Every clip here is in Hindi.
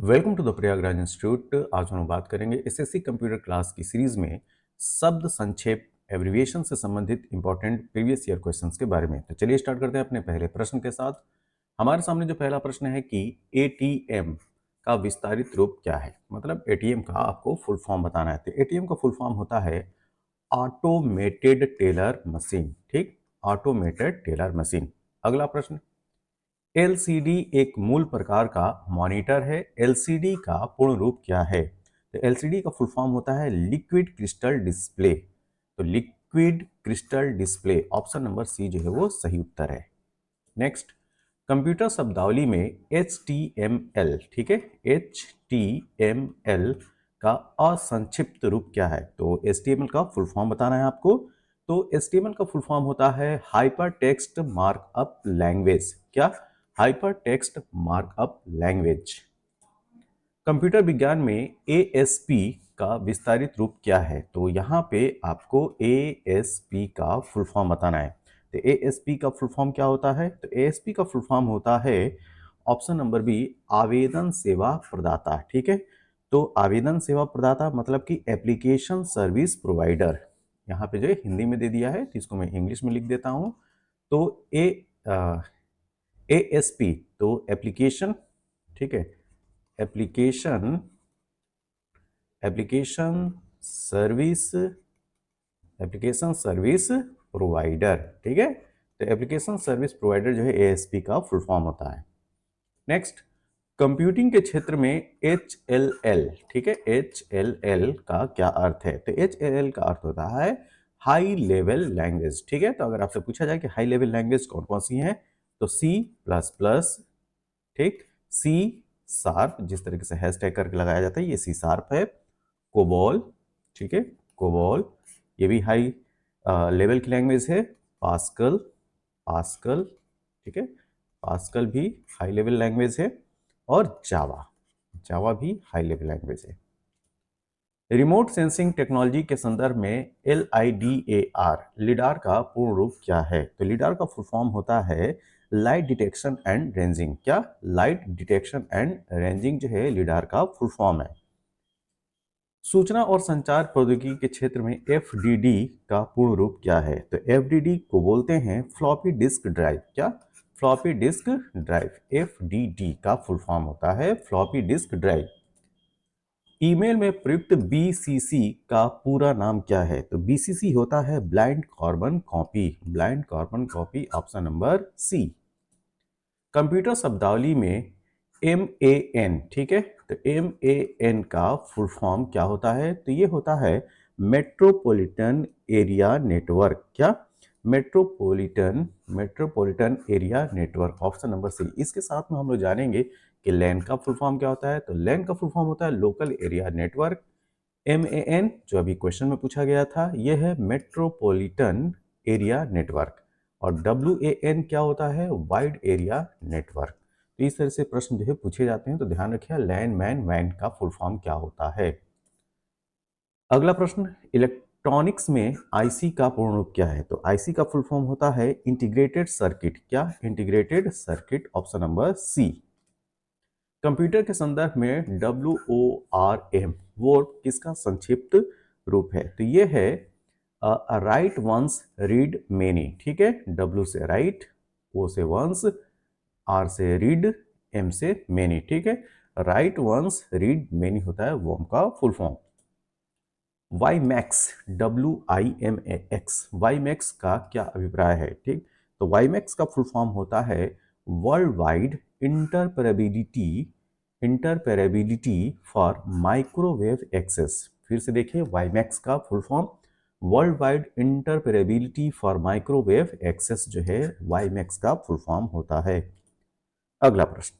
Welcome to the Prayagraj institute. आज हम बात करेंगे एसएससी कंप्यूटर क्लास की सीरीज में शब्द संक्षेप एब्रिविएशन से संबंधित इंपॉर्टेंट प्रीवियस ईयर क्वेश्चंस के बारे में। तो चलिए स्टार्ट करते हैं अपने पहले प्रश्न के साथ। हमारे सामने जो पहला प्रश्न है कि एटीएम का विस्तारित रूप क्या है, मतलब एटीएम का आपको फुल फॉर्म बताना है। तो एटीएम का फुल फॉर्म होता है ऑटोमेटेड टेलर मशीन। ठीक, ऑटोमेटेड टेलर मशीन। अगला प्रश्न, एलसीडी एक मूल प्रकार का मॉनिटर है। एलसीडी का पूर्ण रूप क्या है? तो एलसीडी का फुल फॉर्म होता है लिक्विड क्रिस्टल डिस्प्ले। तो liquid crystal display, option number C जो है वो सही उत्तर है। नेक्स्ट, कंप्यूटर शब्दावली में HTML, ठीक है, HTML का असंक्षिप्त रूप क्या है? तो HTML का फुल फॉर्म बताना है आपको। तो HTML का फुल फॉर्म होता है हाइपर टेक्स्ट मार्कअप लैंग्वेज। क्या? Hyper text markup language. Computer विज्ञान में ASP का विस्तारित रूप क्या है? तो यहाँ पे आपको ASP का फुल फॉर्म बताना है। तो ASP का फुल फॉर्म क्या होता है? तो ASP का फुल फॉर्म होता है ऑप्शन नंबर बी, आवेदन सेवा प्रदाता। ठीक है, तो आवेदन सेवा प्रदाता मतलब कि एप्लीकेशन सर्विस प्रोवाइडर। यहाँ पे जो है हिंदी में दे दिया है, तो इसको मैं इंग्लिश में लिख देता हूँ। तो ASP तो एप्लीकेशन, ठीक है, application application service application service provider. ठीक है, तो एप्लीकेशन सर्विस प्रोवाइडर जो है एएसपी का फुल फॉर्म होता है। नेक्स्ट, कंप्यूटिंग के क्षेत्र में HLL, ठीक है, HLL का क्या अर्थ है? तो HLL का अर्थ होता है हाई लेवल लैंग्वेज। ठीक है, तो अगर आपसे पूछा जाए कि हाई लेवल लैंग्वेज कौन कौन सी है, तो C++, ठीक, सी शार्प, जिस तरीके से हैशटैग करके लगाया जाता है ये सी शार्प है। कोबॉल, ठीक है, कोबॉल ये भी हाई लेवल की लैंग्वेज है। पास्कल, पास्कल, ठीक है, पास्कल भी हाई लेवल लैंग्वेज है। और जावा, जावा भी हाई लेवल लैंग्वेज है। रिमोट सेंसिंग टेक्नोलॉजी के संदर्भ में LIDAR, लिडार का पूर्ण रूप क्या है? तो लिडार का फुल फॉर्म होता है लाइट डिटेक्शन एंड रेंजिंग। क्या? लाइट डिटेक्शन एंड रेंजिंग जो है लिडार का फुल फॉर्म है। सूचना और संचार प्रौद्योगिकी के क्षेत्र में FDD का पूर्ण रूप क्या है? तो FDD को बोलते हैं फ्लॉपी डिस्क ड्राइव। क्या? Floppy disk drive. FDD का फुल फॉर्म होता है फ्लॉपी डिस्क ड्राइव। ईमेल में प्रयुक्त BCC का पूरा नाम क्या है? तो BCC होता है blind carbon copy. Blind carbon copy, option number C. Computer शब्दावली में MAN, ठीक है, तो MAN का फुल फॉर्म क्या होता है? तो ये होता है मेट्रोपॉलिटन एरिया नेटवर्क। क्या? Metropolitan metropolitan area network, option number C. इसके साथ में हम लोग जानेंगे कि लैन का फुल फॉर्म क्या होता है। तो लैन का फुल फॉर्म होता है लोकल एरिया नेटवर्क। MAN जो अभी क्वेश्चन में पूछा गया था यह है मेट्रोपॉलिटन एरिया नेटवर्क। और WAN क्या होता है? Wide area network. तो इस तरह से प्रश्न जो है पूछे जाते हैं, तो ध्यान रखिए लैन मैन वैन का फुल फॉर्म क्या होता है। अगला प्रश्न, इलेक्ट्रॉनिक्स में IC का पूर्ण रूप क्या है? तो IC का फुल फॉर्म होता है इंटीग्रेटेड सर्किट। क्या? Integrated circuit, option number C. Computer के संदर्भ में WORM वर्ड किसका संक्षिप्त रूप है? तो ये है राइट वंस रीड मेनी। ठीक है, W से राइट, O से वंस, R से रीड, M से मेनी। ठीक है, राइट वंस रीड मेनी होता है वर्म का full form. WiMAX, WIMAX, WiMAX का क्या अभिप्राय है? ठीक, तो वाईमैक्स का फुल फॉर्म होता है world wide interoperability interoperability for microwave access. फिर से देखिए वाईमैक्स का full form world wide interoperability for microwave access जो है वाईमैक्स का फुल फॉर्म होता है। अगला प्रश्न,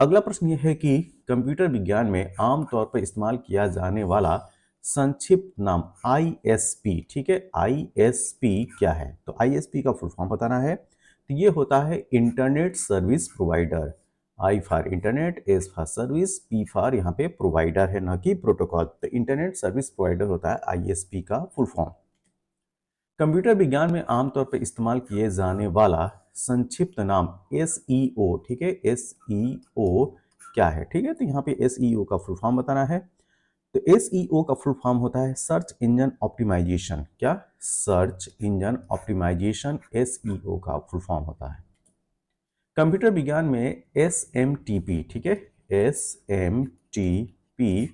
अगला प्रश्न यह है कि कंप्यूटर विज्ञान में आमतौर पर इस्तेमाल किया जाने वाला संक्षिप्त नाम ISP, ठीक है, ISP क्या है? तो ISP का फुल फॉर्म बताना है। तो ये होता है internet service provider. I for internet, S for service, P for यहाँ पे प्रोवाइडर है, न कि प्रोटोकॉल। तो इंटरनेट सर्विस प्रोवाइडर होता है ISP का फुल फॉर्म। कंप्यूटर विज्ञान में आमतौर पर इस्तेमाल किए जाने वाला संक्षिप्त नाम SEO, ठीक है, SEO क्या है, ठीक है। तो यहाँ पे SEO का फुल फॉर्म बताना है। तो SEO का फुल फॉर्म होता है सर्च इंजन ऑप्टिमाइजेशन। क्या? सर्च इंजन ऑप्टिमाइजेशन SEO का फुल फॉर्म होता है। कंप्यूटर विज्ञान में SMTP, ठीक है, SMTP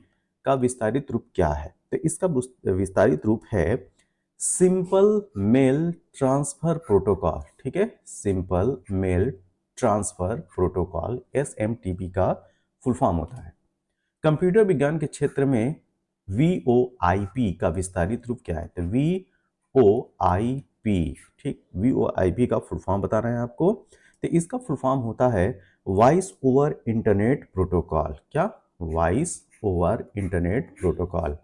का विस्तारित रूप क्या है? तो इसका विस्तारित रूप है सिंपल मेल ट्रांसफर प्रोटोकॉल, ठीक है, simple mail transfer protocol SMTP का फुल फॉर्म होता है। कंप्यूटर विज्ञान के क्षेत्र में VoIP का विस्तारित रूप क्या है? तो VoIP, ठीक, VoIP का फुल फॉर्म बता रहे हैं आपको। तो इसका फुल फॉर्म होता है वॉइस ओवर इंटरनेट प्रोटोकॉल। क्या? Voice over internet protocol.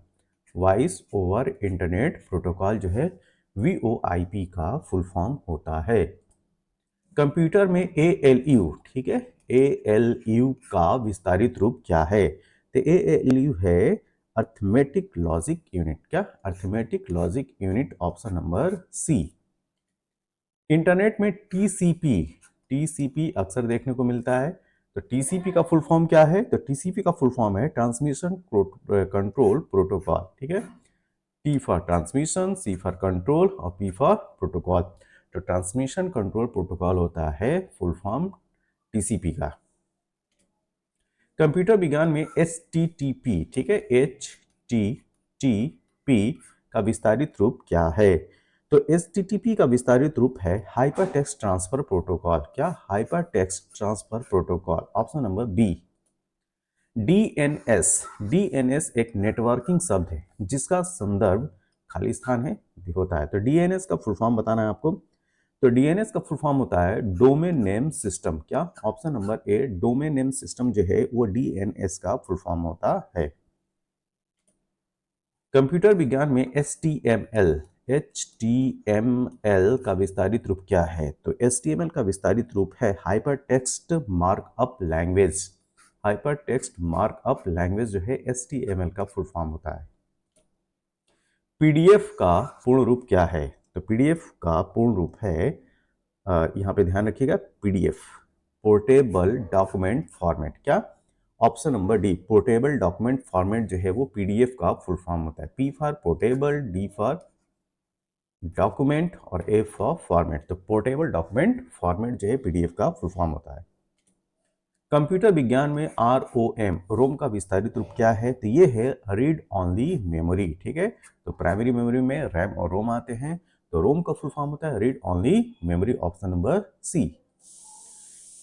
Voice over internet protocol जो है VoIP का फुल फॉर्म होता है। कंप्यूटर में ALU, ठीक है, ALU का विस्तारित रूप क्या है? तो ALU है अर्थमेटिक लॉजिक यूनिट। क्या? Arithmetic logic unit, option number C। Internet में TCP अक्सर देखने को मिलता है। तो TCP का फुल फॉर्म क्या है? तो TCP का फुल फॉर्म है ट्रांसमिशन कंट्रोल प्रोटोकॉल, ठीक है। T for transmission, C for control और P फॉर प्रोटोकॉल। तो ट्रांसमिशन कंट्रोल प्रोटोकॉल होता है फुल फॉर्म TCP का। कंप्यूटर विज्ञान में HTTP, ठीक है, HTTP का विस्तारित रूप क्या है? तो HTTP का विस्तारित रूप है हाइपर टेक्स्ट ट्रांसफर प्रोटोकॉल। क्या? Hyper text transfer protocol, option number B। DNS एक नेटवर्किंग शब्द है जिसका संदर्भ खाली स्थान है होता है। तो DNS का फुल फॉर्म बताना है आपको। तो DNS का फुल फॉर्म होता है डोमेन नेम सिस्टम। क्या? Option number A, domain name system जो है वो DNS का फुल फॉर्म होता है। कंप्यूटर विज्ञान में HTML का विस्तारित रूप क्या है? तो HTML का विस्तारित रूप है hyper text markup language. Hyper text markup language जो है HTML का फुल फॉर्म होता है। PDF का पूर्ण रूप क्या है? तो PDF का पूर्ण रूप है, यहाँ पे ध्यान रखिएगा, PDF पोर्टेबल डॉक्यूमेंट फॉर्मेट। क्या? Option number D, portable document format जो है वो PDF का फुल फॉर्म होता है। P for portable, D for document और A फॉर फॉर्मेट। तो पोर्टेबल डॉक्यूमेंट फॉर्मेट जो है PDF का फुल फॉर्म होता है। कंप्यूटर विज्ञान में रोम का विस्तारित रूप क्या है? तो ये है रीड ऑनली मेमोरी, ठीक है। तो प्राइमरी मेमोरी में रैम और रोम आते हैं। तो रोम का फुल फॉर्म होता है read only memory, option number C।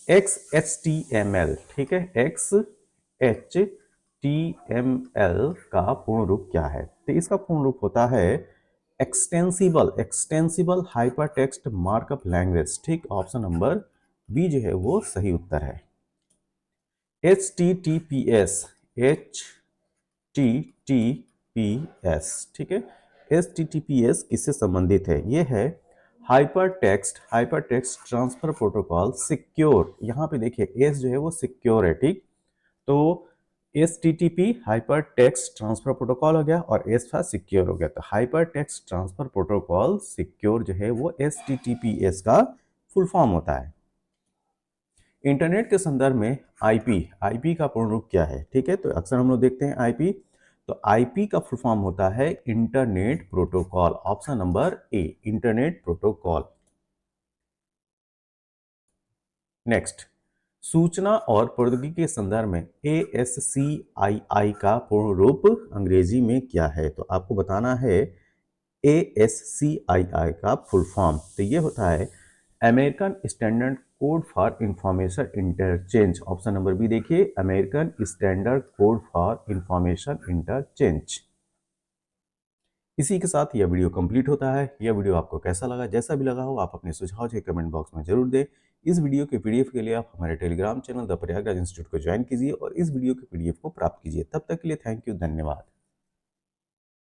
XHTML, ठीक है, XHTML का पूर्ण रूप क्या है? तो इसका पूर्ण रूप होता है extensible hyper text markup language, ठीक, ऑप्शन नंबर B जो है वो सही उत्तर है। HTTPS, ठीक है, HTTPS किससे संबंधित है? ये है hyper text transfer protocol secure. यहाँ पे देखिए S जो है वो सिक्योर है, ठीक। तो HTTP hyper text transfer protocol हो गया और S था सिक्योर हो गया। तो hyper text transfer protocol secure जो है वो HTTPS का फुल फॉर्म होता है। इंटरनेट के संदर्भ में आईपी का पूर्ण रूप क्या है? ठीक है, तो अक्सर हम लोग देखते हैं आईपी। तो आईपी का फुल फॉर्म होता है internet protocol, option number A, internet protocol. Next, सूचना और प्रौद्योगिकी के संदर्भ में ASCII का पूर्ण रूप अंग्रेजी में क्या है? तो आपको बताना है ASCII का फुल फॉर्म। तो ये होता है American standard code for information interchange, option number B देखिए, American standard code for information interchange. इसी के साथ यह वीडियो कंप्लीट होता है। यह वीडियो आपको कैसा लगा? जैसा भी लगा हो आप अपने सुझाव जो कमेंट बॉक्स में जरूर दें। इस वीडियो के PDF के लिए आप हमारे Telegram channel the Prayagraj institute को ज्वाइन कीजिए और इस वीडियो के PDF को प्राप्त कीजिए। तब तक के लिए थैंक यू, धन्यवाद।